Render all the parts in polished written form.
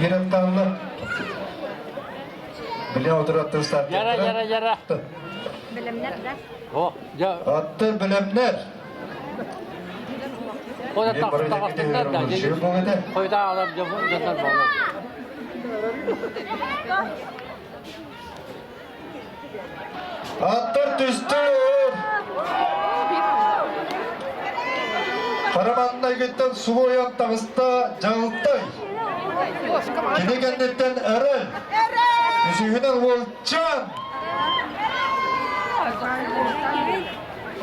Girantanlı. Biliyor oturattığı startı. Yara. Bilimler de. Oh, ya. Attı bilimler. O da takastıklar da. Koyda adam canlar bağlı. Attır düştü. Karamanına gittin su boyan tağısta Dьаҕылтай. Kinegennetten Эрэл. Müziğinden Volcan.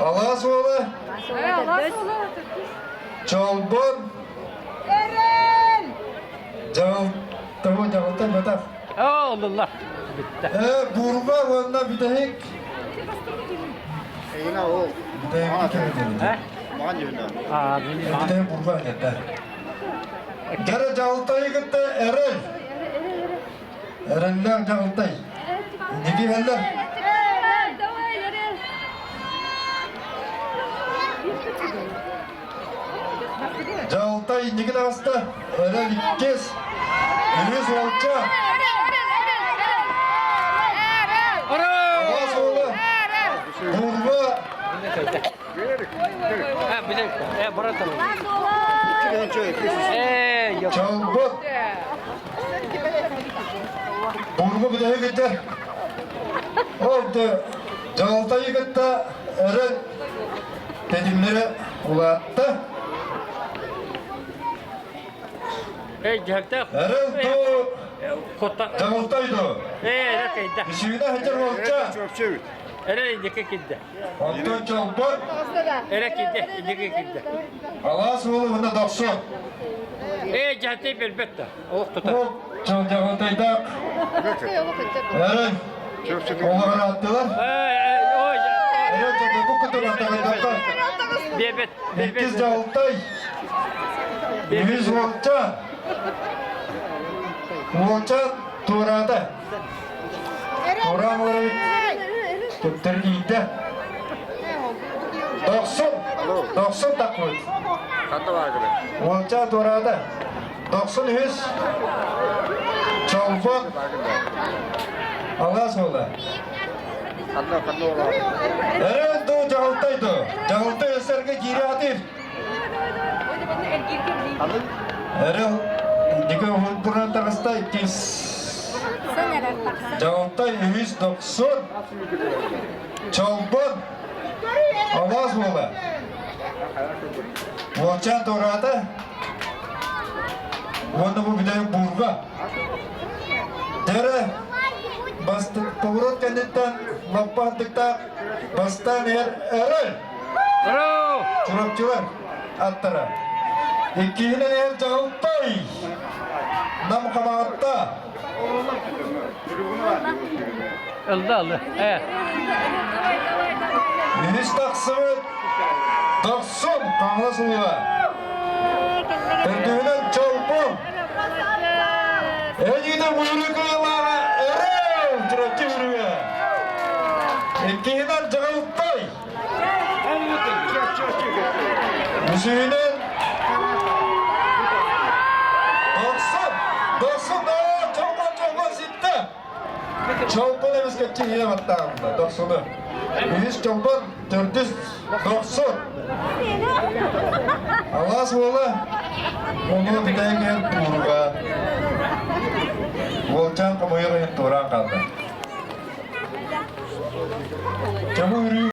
Алаас Уола. Чолбон. Эрэл. Dьаҕылтай батaf. Allah. Bitti. Burma onunla bir de hek. Yine o. Bir de hek He? Mağan yönü. bir de burma yeter. Gara Dьаҕылтай'a gitti Эрэл. Эрэл'ler Dьаҕылтай. Ne giyenler? Dьаҕылтай ne giyen hasta? Эрэл ikkes. Kириэс Volcan. Алаас Уола. Burma. Bir dakika. Bırak onu. Yok. Чолбон. Burma bir de hek gitti. Oldu. Dьаҕылтай'a gitti Эрэл. Dedimleri ulattı. Cihakta. Эрэл ду. Kota. Dьаҕылтай ду. Rakayda. Işığına hıcır Volcan. Dike kidde. Ondan Çolbon. Dike kidde. Алаас Уола bunda 90. Cihakta elbette. Oh tutar. Bu Dьаҕылтай'da Эрэл. Oğlanı attılar. Эрэл çabuk bu kutu attılar. Bebet. İkiz Dьаҕылтай. Yüz Volcan. Volcan Tuğra'da. Tuğra'nın orayı tuttur giydi. 90 takma. Katta var gibi. Volcan Tuğra'da. 90 100. Çolbon. Алаас Уола. Katta var. Эрэл ду Dьаҕылтай ду. Dьаҕылтай эсерге кире атыр. Эрэл дике хулпуран тагыстай кис. Dьаҕылтай 190. Чолбон. Алаас Уола. Volcan Tuğra'da. Onda bu bir de burga. Dere. Bastık pоворот kendinden lapattıkta bastan Эрэл. Bravo. Çorapçılar attıra. İkine Dьаҕылтай. Namkamatta. Allah. Yüz taksımı 90 Alаас Уола. Ödüğünen Çolbon. Elinde buyruk yıllara Эрэл. Çorapçı vuruyor. İkine Dьаҕылтай. Müziğinin 90 Çolbon sitte. Çolbon emes geçin yine battağımda 90'ı. 100 Çolbon 490. Алаас Уола. Onu bir de gel burga. Volcan kamuya turan kaldı. Çabuk yürüyün.